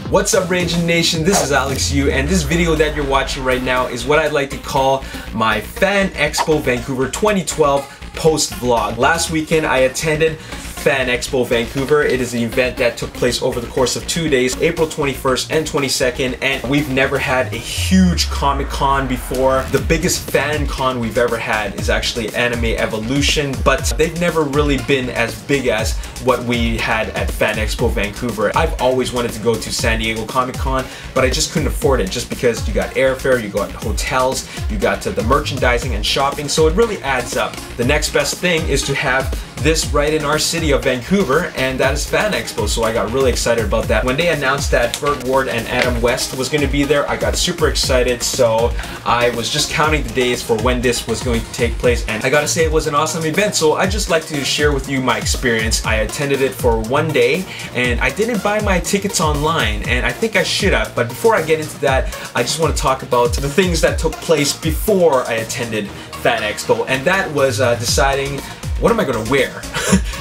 What's up, Ragin Nation? This is Alex Yu, and this video that you're watching right now is what I'd like to call my Fan Expo Vancouver 2012 post vlog. Last weekend I attended Fan Expo Vancouver. It is an event that took place over the course of 2 days, April 21st and 22nd, and we've never had a huge Comic Con before. The biggest fan con we've ever had is actually Anime Evolution, but they've never really been as big as what we had at Fan Expo Vancouver. I've always wanted to go to San Diego Comic Con, but I just couldn't afford it just because you got airfare, you got hotels, you got the merchandising and shopping, so it really adds up. The next best thing is to have this right in our city of Vancouver, and that is Fan Expo, so I got really excited about that. When they announced that Burt Ward and Adam West was going to be there, I got super excited, so I was just counting the days for when this was going to take place, and I gotta say it was an awesome event, so I just like to share with you my experience. I attended it for 1 day, and I didn't buy my tickets online, and I think I should have, but before I get into that, I just want to talk about the things that took place before I attended Fan Expo, and that was deciding what am I gonna wear?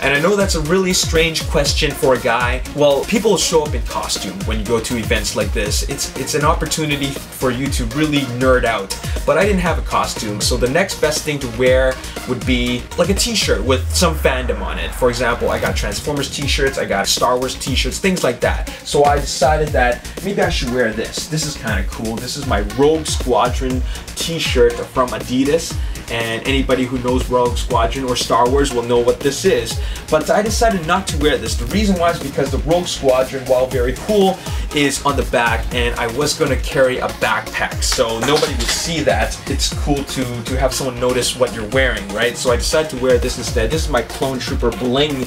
And I know that's a really strange question for a guy. Well, people show up in costume when you go to events like this. It's an opportunity for you to really nerd out. But I didn't have a costume, so the next best thing to wear would be like a t-shirt with some fandom on it. For example, I got Transformers t-shirts, I got Star Wars t-shirts, things like that. So I decided that maybe I should wear this. This is kind of cool. This is my Rogue Squadron t-shirt from Adidas. And anybody who knows Rogue Squadron or Star Wars will know what this is. But I decided not to wear this. The reason why is because the Rogue Squadron, while very cool, is on the back, and I was going to carry a backpack, so nobody would see that. It's cool to have someone notice what you're wearing, right? So I decided to wear this instead. This is my Clone Trooper Bling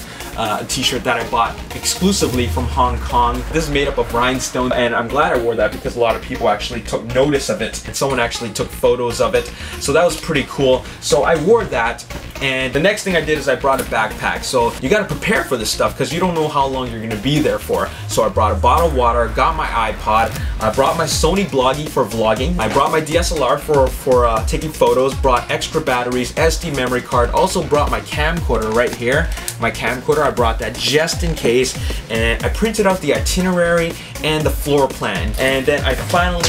t-shirt that I bought exclusively from Hong Kong. This is made up of rhinestone, and I'm glad I wore that because a lot of people actually took notice of it, and someone actually took photos of it, so that was pretty cool. So I wore that, and the next thing I did is I brought a backpack. So you got to prepare for this stuff because you don't know how long you're going to be there for. So I brought a bottle of water, got my iPod, I brought my Sony Bloggy for vlogging, I brought my DSLR for taking photos, brought extra batteries, SD memory card, also brought my camcorder right here. My camcorder, I brought that just in case, and I printed out the itinerary and the floor plan, and then I finally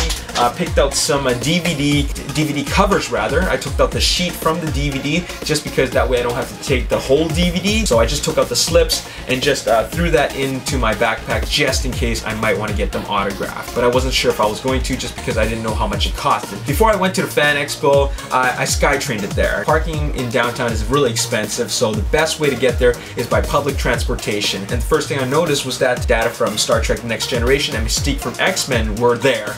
picked out some DVD covers rather. I took out the sheet from the DVD just because that way I don't have to take the whole DVD. So I just took out the slips and just threw that into my backpack just in case I might want to get them autographed. But I wasn't sure if I was going to just because I didn't know how much it costed. Before I went to the Fan Expo, I SkyTrained it there. Parking in downtown is really expensive, so the best way to get there is by public transportation. And the first thing I noticed was that data from Star Trek The Next Generation and Mystique from X-Men were there.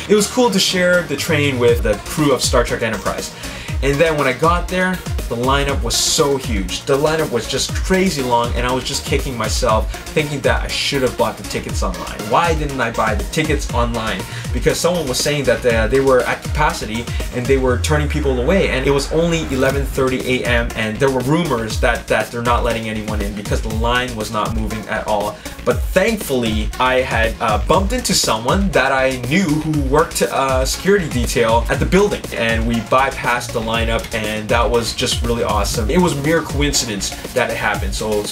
It was cool to share the train with the crew of Star Trek Enterprise. And then when I got there, the lineup was so huge. The lineup was just crazy long, and I was just kicking myself thinking that I should have bought the tickets online. Why didn't I buy the tickets online? Because someone was saying that they were at capacity and they were turning people away, and it was only 11:30 a.m. and there were rumors that they're not letting anyone in because the line was not moving at all. But thankfully, I had bumped into someone that I knew who worked security detail at the building, and we bypassed the lineup, and that was just really awesome. It was mere coincidence that it happened, so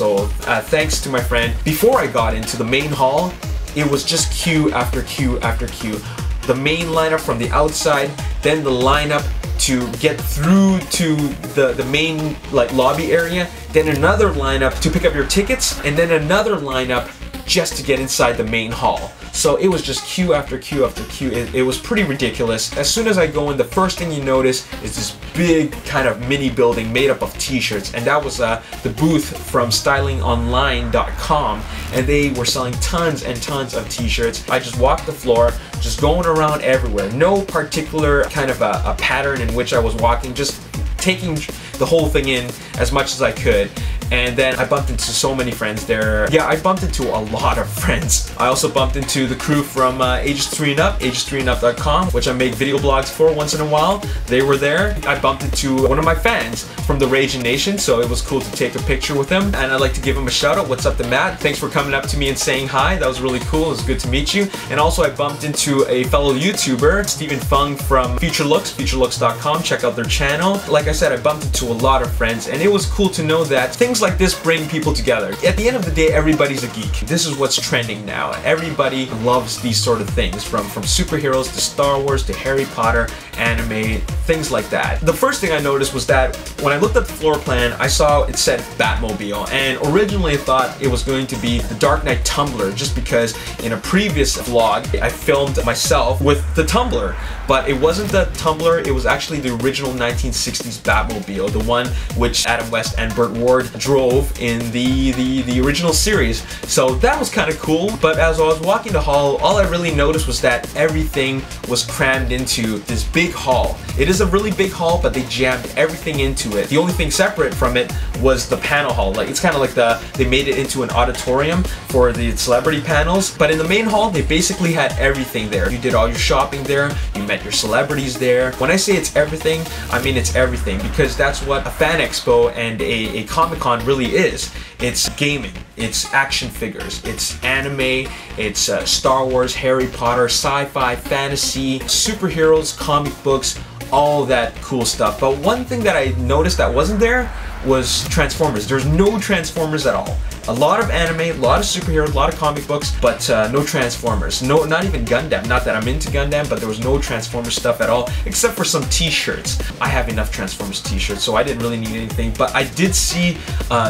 thanks to my friend. Before I got into the main hall, it was just queue after queue after queue. The main lineup from the outside, then the lineup to get through to the main lobby area, then another lineup to pick up your tickets, and then another lineup just to get inside the main hall. So it was just queue after queue after queue. It was pretty ridiculous. As soon as I go in, the first thing you notice is this big kind of mini building made up of t-shirts, and that was the booth from stylingonline.com, and they were selling tons and tons of t-shirts. I just walked the floor, just going around everywhere. No particular kind of a pattern in which I was walking, just taking the whole thing in as much as I could. And then I bumped into so many friends there. Yeah, I bumped into a lot of friends. I also bumped into the crew from Ages 3 and Up, ages3andup.com, which I make video blogs for once in a while. They were there. I bumped into one of my fans from the Ragin Nation, so it was cool to take a picture with him. And I'd like to give him a shout out. What's up to Matt? Thanks for coming up to me and saying hi. That was really cool. It was good to meet you. And also I bumped into a fellow YouTuber, Stephen Fung from futurelooks.com. Check out their channel. Like I said, I bumped into a lot of friends, and it was cool to know that things things like this bring people together. At the end of the day, everybody's a geek. This is what's trending now. Everybody loves these sort of things, from superheroes to Star Wars to Harry Potter, anime, things like that. The first thing I noticed was that when I looked at the floor plan, I saw it said Batmobile, and originally I thought it was going to be the Dark Knight tumbler, just because in a previous vlog I filmed myself with the tumbler, but it wasn't the tumbler, it was actually the original 1960s Batmobile, the one which Adam West and Burt Ward drove in the original series. So that was kind of cool, but as I was walking the hall, all I really noticed was that everything was crammed into this big hall. It is a really big hall, but they jammed everything into it. The only thing separate from it was the panel hall. Like, it's kind of like they made it into an auditorium for the celebrity panels, but in the main hall they basically had everything there. You did all your shopping there, you met your celebrities there. When I say it's everything, I mean it's everything, because that's what a fan expo and a Comic-Con really is. It's gaming, it's action figures, it's anime, it's Star Wars, Harry Potter, sci-fi, fantasy, superheroes, comic books, all that cool stuff. But one thing that I noticed that wasn't there was Transformers. There's no Transformers at all. A lot of anime, a lot of superheroes, a lot of comic books, but no Transformers. No, not even Gundam. Not that I'm into Gundam, but there was no Transformers stuff at all, except for some t-shirts. I have enough Transformers t-shirts, so I didn't really need anything, but I did see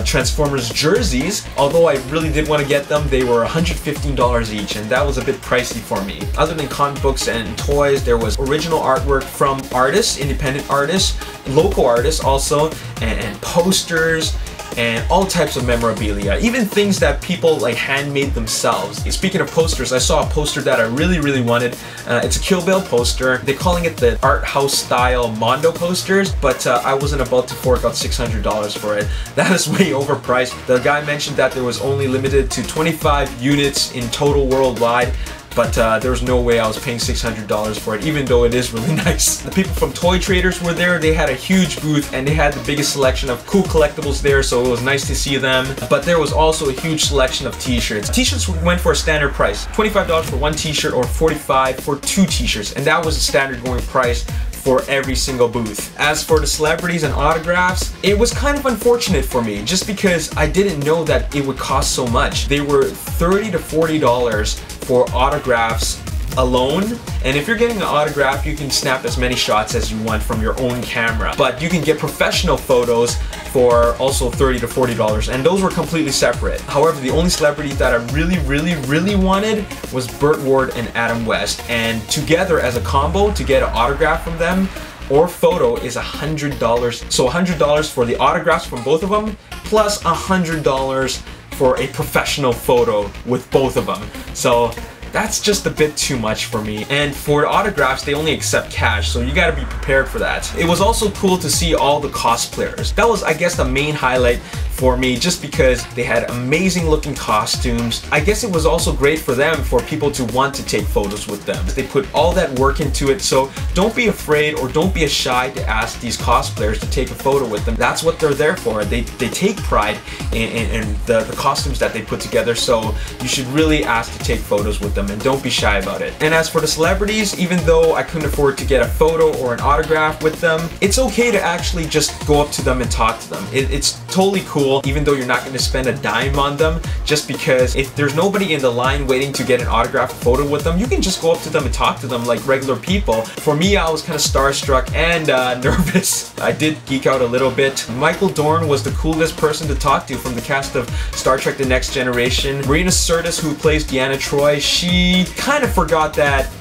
Transformers jerseys. Although I really did want to get them, they were $115 each, and that was a bit pricey for me. Other than comic books and toys, there was original artwork from artists, independent artists, local artists also, and posters, and all types of memorabilia, even things that people like handmade themselves. Speaking of posters, I saw a poster that I really wanted. It's a Kill Bill poster. They're calling it the art house style Mondo posters, but I wasn't about to fork out $600 for it. That is way overpriced. The guy mentioned that there was only limited to 25 units in total worldwide, but there was no way I was paying $600 for it, even though it is really nice. The people from Toy Traders were there. They had a huge booth, and they had the biggest selection of cool collectibles there, so it was nice to see them. But there was also a huge selection of t-shirts. T-shirts went for a standard price, $25 for one t-shirt or $45 for two t-shirts, and that was the standard going price for every single booth. As for the celebrities and autographs, it was kind of unfortunate for me, just because I didn't know that it would cost so much. They were $30 to $40 for autographs alone, and if you're getting an autograph, you can snap as many shots as you want from your own camera, but you can get professional photos for also $30 to $40, and those were completely separate. However, the only celebrity that I really wanted was Burt Ward and Adam West, and together as a combo to get an autograph from them or photo is $100. So $100 for the autographs from both of them, plus $100 for a professional photo with both of them. So that's just a bit too much for me. And for autographs, they only accept cash, so you gotta be prepared for that. It was also cool to see all the cosplayers. That was, I guess, the main highlight for me, just because they had amazing looking costumes. I guess it was also great for them, for people to want to take photos with them. They put all that work into it, so don't be afraid or don't be shy to ask these cosplayers to take a photo with them. That's what they're there for. They take pride in the costumes that they put together, so you should really ask to take photos with them and don't be shy about it. And as for the celebrities, even though I couldn't afford to get a photo or an autograph with them, it's okay to actually just go up to them and talk to them. It's totally cool, even though you're not going to spend a dime on them, just because if there's nobody in the line waiting to get an autograph photo with them, you can just go up to them and talk to them like regular people. For me, I was kind of starstruck and nervous. I did geek out a little bit. Michael Dorn was the coolest person to talk to from the cast of Star Trek The Next Generation. Marina Sirtis, who plays Deanna Troi, she kind of forgot that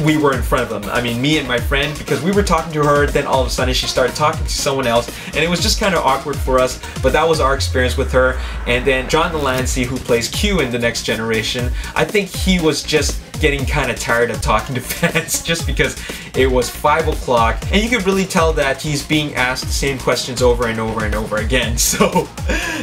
we were in front of them. I mean, me and my friend, because we were talking to her, then all of a sudden she started talking to someone else, and it was just kind of awkward for us, but that was our experience with her. And then John Delancey, who plays Q in The Next Generation, I think he was just getting kind of tired of talking to fans, just because it was 5 o'clock, and you could really tell that he's being asked the same questions over and over and over again. So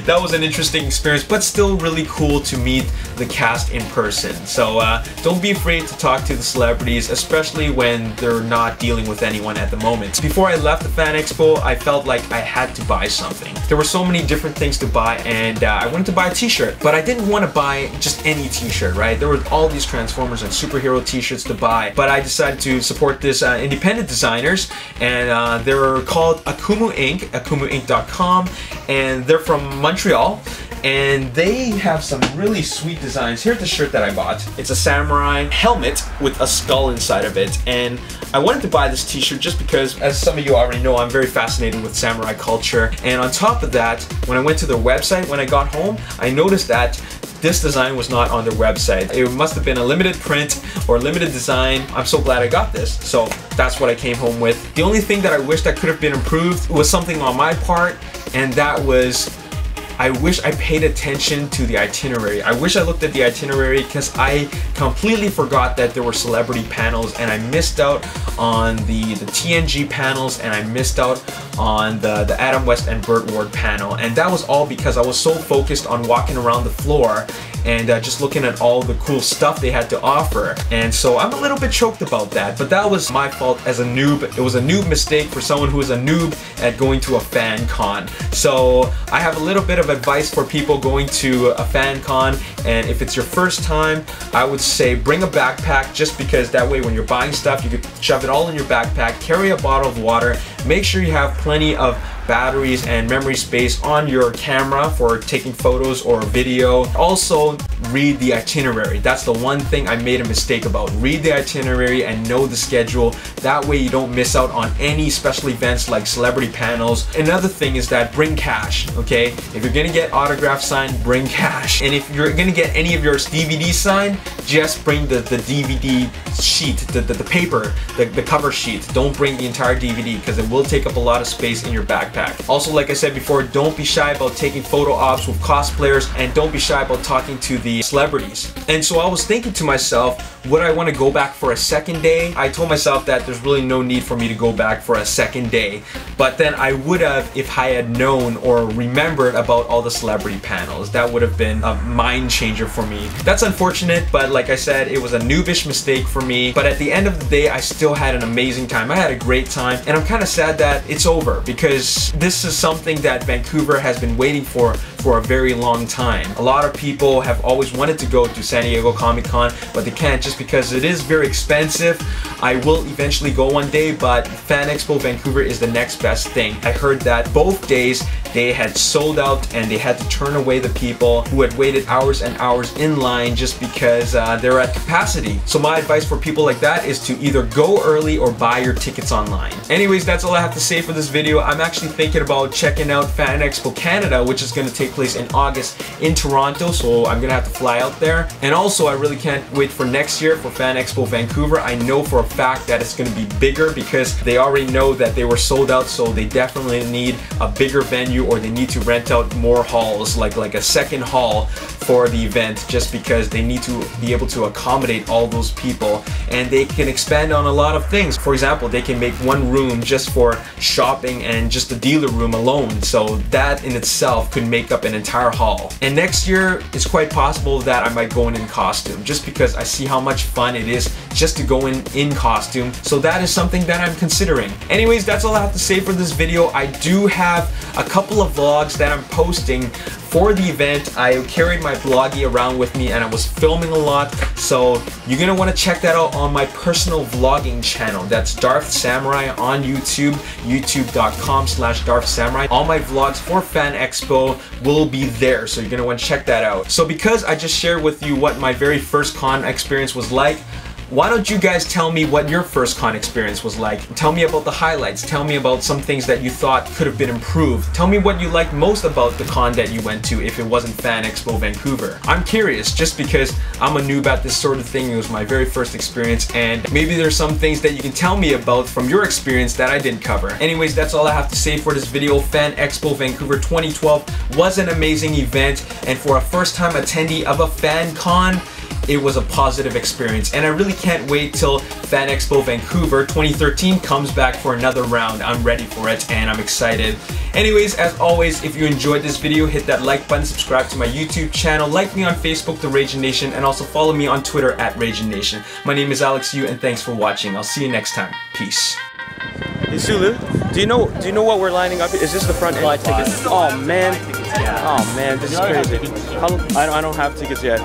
that was an interesting experience, but still really cool to meet the cast in person. So don't be afraid to talk to the celebrities, especially when they're not dealing with anyone at the moment. Before I left the Fan Expo, I felt like I had to buy something. There were so many different things to buy, and I wanted to buy a t-shirt, but I didn't want to buy just any t-shirt, right? There were all these Transformers and superhero t-shirts to buy, but I decided to support this independent designers, and they're called Akumu Inc., akumuinc.com, and they're from Montreal, and they have some really sweet designs. Here's the shirt that I bought. It's a samurai helmet with a skull inside of it, and I wanted to buy this t-shirt just because, as some of you already know, I'm very fascinated with samurai culture. And on top of that, when I went to their website, when I got home, I noticed that this design was not on their website. It must have been a limited print or limited design. I'm so glad I got this. So that's what I came home with. The only thing that I wish that could have been improved was something on my part, and that was, I wish I paid attention to the itinerary. I wish I looked at the itinerary because I completely forgot that there were celebrity panels, and I missed out on the TNG panels, and I missed out on the Adam West and Burt Ward panel. And that was all because I was so focused on walking around the floor and just looking at all the cool stuff they had to offer. And so I'm a little bit choked about that, but that was my fault as a noob. It was a noob mistake for someone who is a noob at going to a fan con. So I have a little bit of advice for people going to a fan con, and if it's your first time, I would say bring a backpack, just because that way when you're buying stuff, you could shove it all in your backpack, carry a bottle of water, make sure you have plenty of batteries and memory space on your camera for taking photos or video. Also, read the itinerary. That's the one thing I made a mistake about. Read the itinerary and know the schedule. That way you don't miss out on any special events like celebrity panels. Another thing is that bring cash, okay? If you're gonna get autograph signed, bring cash. And if you're gonna get any of your DVD signed, just bring the DVD sheet, the paper, the cover sheet. Don't bring the entire DVD because it will take up a lot of space in your backpack. Also, like I said before, don't be shy about taking photo ops with cosplayers, and don't be shy about talking to the celebrities. And so I was thinking to myself, would I want to go back for a second day? I told myself that there's really no need for me to go back for a second day, but then I would have if I had known or remembered about all the celebrity panels. That would have been a mind changer for me. That's unfortunate, but like I said, it was a noobish mistake for me. But at the end of the day, I still had an amazing time. I had a great time, and I'm kind of sad that it's over, because this is something that Vancouver has been waiting for a very long time. A lot of people have always wanted to go to San Diego Comic-Con, but they can't just because it is very expensive. I will eventually go one day, but Fan Expo Vancouver is the next best thing. I heard that both days they had sold out, and they had to turn away the people who had waited hours and hours in line just because they're at capacity. So my advice for people like that is to either go early or buy your tickets online. Anyways, that's all I have to say for this video. I'm actually thinking about checking out Fan Expo Canada, which is going to take place in August in Toronto, so I'm gonna have to fly out there. And also, I really can't wait for next year for Fan Expo Vancouver. I know for a fact that it's gonna be bigger because they already know that they were sold out, so they definitely need a bigger venue, or they need to rent out more halls, like a second hall for the event, just because they need to be able to accommodate all those people. And they can expand on a lot of things. For example, they can make one room just for shopping and just the dealer room alone, so that in itself could make up an entire hall. And next year, it's quite possible that I might go in costume, just because I see how much fun it is just to go in costume. So that is something that I'm considering. Anyways, that's all I have to say for this video. I do have a couple of vlogs that I'm posting for the event. I carried my vloggy around with me, and I was filming a lot, so you're gonna want to check that out on my personal vlogging channel. That's Darth Samurai on YouTube, youtube.com/Darth Samurai. All my vlogs for Fan Expo will be there, so you're gonna want to check that out. So because I just shared with you what my very first con experience was like, why don't you guys tell me what your first con experience was like? Tell me about the highlights. Tell me about some things that you thought could have been improved. Tell me what you liked most about the con that you went to if it wasn't Fan Expo Vancouver. I'm curious, just because I'm a noob at this sort of thing. It was my very first experience, and maybe there's some things that you can tell me about from your experience that I didn't cover. Anyways, that's all I have to say for this video. Fan Expo Vancouver 2012 was an amazing event, and for a first-time attendee of a fan con, it was a positive experience, and I really can't wait till Fan Expo Vancouver 2013 comes back for another round. I'm ready for it, and I'm excited. Anyways, as always, if you enjoyed this video, hit that like button, subscribe to my YouTube channel, like me on Facebook, The Ragin Nation, and also follow me on Twitter at Ragin Nation. My name is Alex Yu, and thanks for watching. I'll see you next time. Peace. Hey Sulu, do you know what we're lining up? Is this the front end? Oh man, this is crazy. I don't have tickets yet.